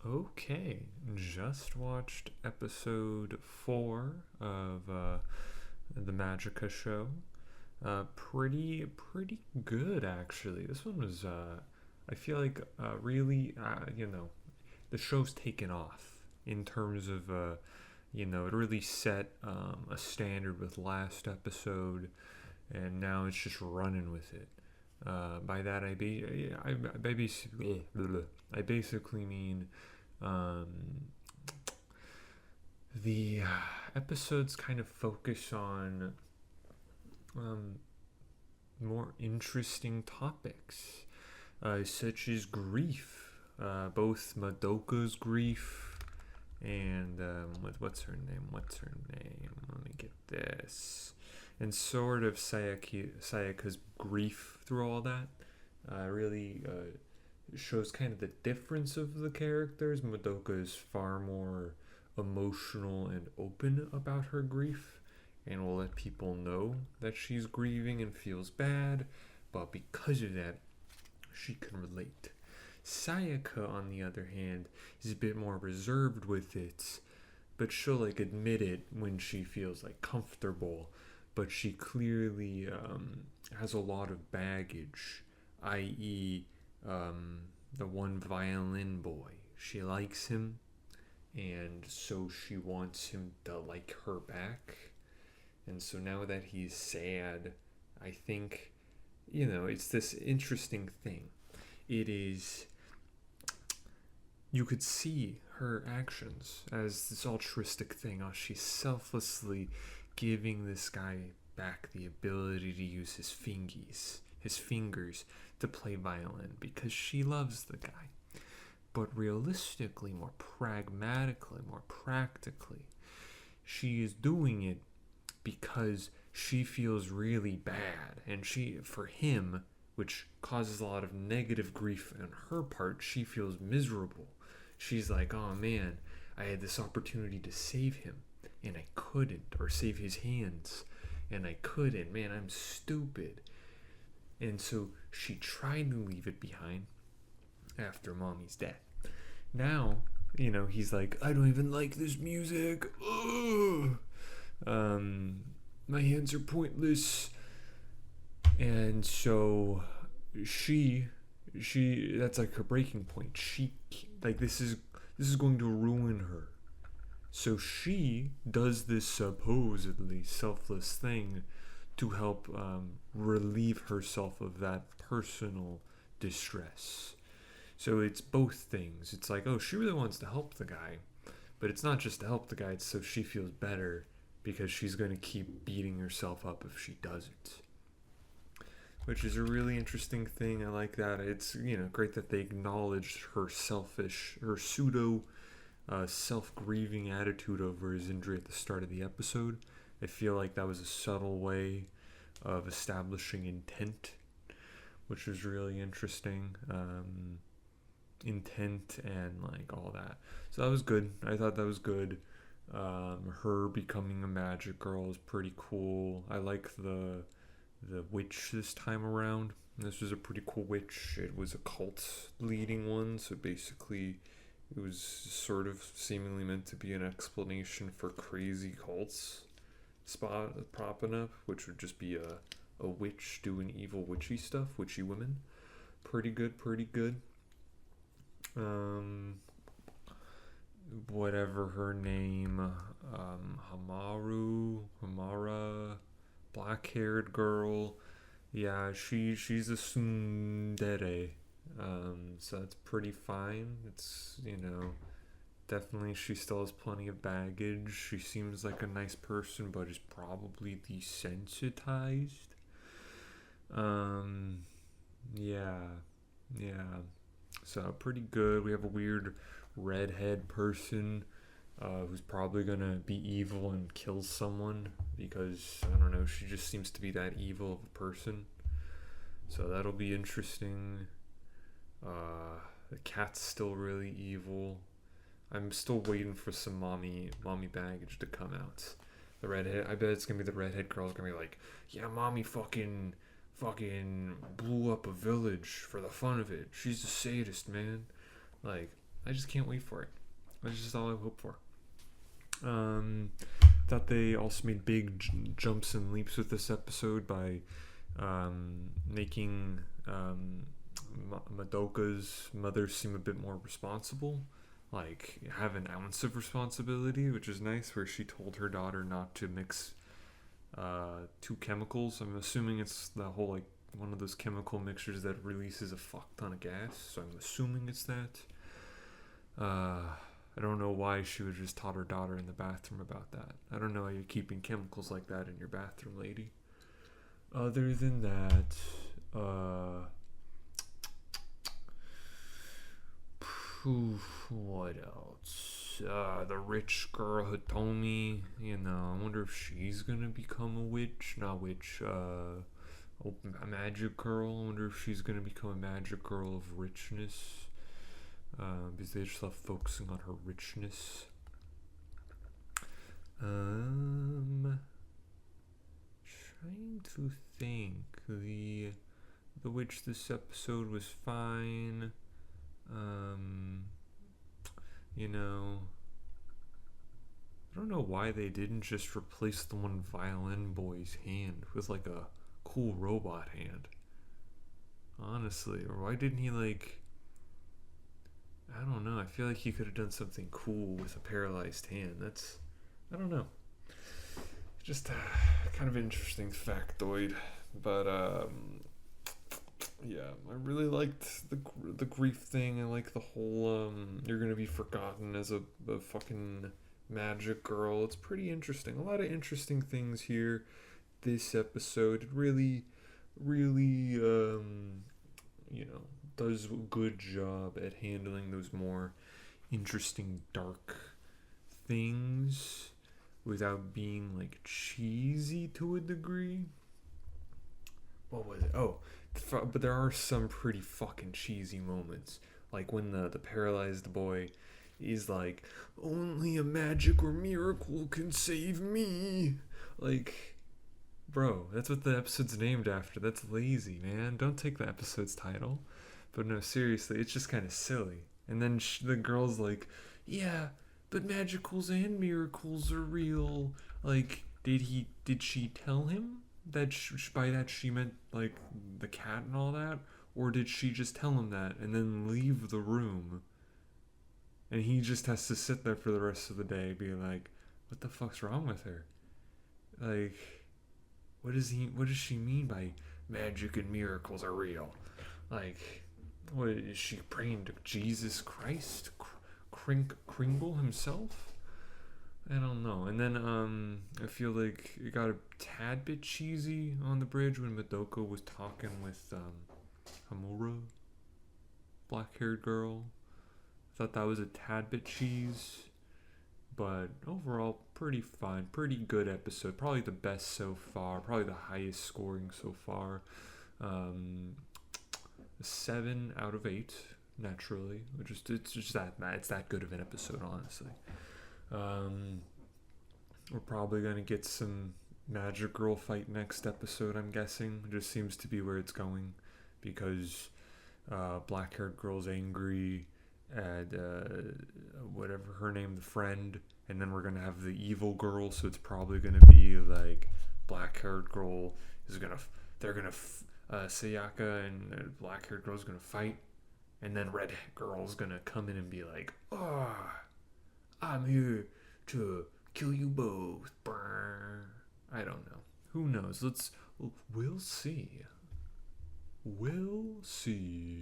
Okay, just watched episode 4 of the Magica show. Pretty good actually. This one was, I feel like, really, the show's taken off in terms of, it really set a standard with last episode, and now it's just running with it. By that I basically mean um, the episodes kind of focus on um, more interesting topics, such as grief, both Madoka's grief and what's her name? What's her name? Let me get this. And sort of Sayaka's grief through all that. Really shows kind of the difference of the characters. Madoka is far more emotional and open about her grief and will let people know that she's grieving and feels bad, but because of that, she can relate. Sayaka, on the other hand, is a bit more reserved with it, but she'll admit it when she feels comfortable. But she clearly has a lot of baggage, i.e., the one violin boy. She likes him, and so she wants him to like her back. And so now that he's sad, I think, it's this interesting thing. It is, you could see her actions as this altruistic thing. Oh, she's selflessly giving this guy back the ability to use his fingers to play violin because she loves the guy. But realistically, more pragmatically, more practically, she is doing it because she feels really bad, and for him, which causes a lot of negative grief on her part, she feels miserable. She's like, oh man, I had this opportunity to save him and I couldn't, or save his hands and I couldn't. Man, I'm stupid. And so she tried to leave it behind after mommy's death. Now, he's like, I don't even like this music. Ugh. My hands are pointless. And so she that's her breaking point. She this is going to ruin her. So she does this supposedly selfless thing to help relieve herself of that personal distress. So it's both things. It's like, oh, she really wants to help the guy, but it's not just to help the guy, it's so she feels better because she's going to keep beating herself up if she doesn't. Which is a really interesting thing. I like that. It's, great that they acknowledged her pseudo self-grieving attitude over his injury at the start of the episode. I feel like that was a subtle way of establishing intent, which was really interesting. Intent and all that. So that was good. I thought that was good. Her becoming a magic girl is pretty cool. I like the witch this time around. This was a pretty cool witch. It was a cult leading one, so basically it was sort of seemingly meant to be an explanation for crazy cults propping up, which would just be a witch doing evil witchy stuff, witchy women. Pretty good. Whatever her name, Hamara, black-haired girl. Yeah, she's a tsundere. So that's pretty fine. It's, definitely she still has plenty of baggage. She seems like a nice person, but is probably desensitized. Yeah. So pretty good. We have a weird redhead person who's probably gonna be evil and kill someone because I don't know. She just seems to be that evil of a person. So that'll be interesting. The cat's still really evil. I'm still waiting for some mommy baggage to come out. The redhead. I bet it's gonna be the redhead girl's gonna be like, yeah, mommy fucking blew up a village for the fun of it. She's a sadist, man. Like, I just can't wait for it. That's just all I hope for. Thought they also made big jumps and leaps with this episode by making Madoka's mother seem a bit more responsible, like have an ounce of responsibility, which is nice, where she told her daughter not to mix two chemicals. I'm assuming it's the whole, like, one of those chemical mixtures that releases a fuck ton of gas, so I'm assuming it's that. I don't know why she would just taught her daughter in the bathroom about that. I don't know why you're keeping chemicals like that in your bathroom, lady. Other than that, what else? The rich girl Hitomi, I wonder if she's gonna become a witch. Not witch, a magic girl. I wonder if she's gonna become a magic girl of richness. Because they just love focusing on her richness. Trying to think. The witch this episode was fine. I don't know why they didn't just replace the one violin boy's hand with like a cool robot hand. Honestly, or why didn't he I don't know. I feel like he could have done something cool with a paralyzed hand. I don't know. Just a kind of interesting factoid. But, yeah, I really liked the grief thing. I like the whole, you're gonna be forgotten as a fucking magic girl. It's pretty interesting. A lot of interesting things here. This episode, it really, really, does a good job at handling those more interesting, dark things without being like cheesy to a degree. What was it? Oh, but there are some pretty fucking cheesy moments, like when the paralyzed boy is like, only a magic or miracle can save me. Like, bro, that's what the episode's named after. That's lazy, man. Don't take the episode's title. But no, seriously, it's just kind of silly. And then the girl's like, yeah, but magicals and miracles are real. Like, did she tell him that by that she meant, like, the cat and all that? Or did she just tell him that and then leave the room? And he just has to sit there for the rest of the day being like, what the fuck's wrong with her? Like, what does she mean by magic and miracles are real? Like, what is she praying to Jesus Christ? Kringle himself? I don't know. And then I feel like it got a tad bit cheesy on the bridge when Madoka was talking with Hamura, black-haired girl. I thought that was a tad bit cheese, but overall pretty fun, pretty good episode. Probably the best so far. Probably the highest scoring so far. 7 out of 8, naturally. It's just that good of an episode, honestly. We're probably gonna get some magic girl fight next episode, I'm guessing. It just seems to be where it's going, because black-haired girl's angry at whatever her name, the friend, and then we're gonna have the evil girl. So it's probably gonna be like black-haired girl is Sayaka and black-haired girl's gonna fight, and then red girl's gonna come in and be like, "Oh, I'm here to kill you both." Brr. I don't know. Who knows? We'll see. We'll see.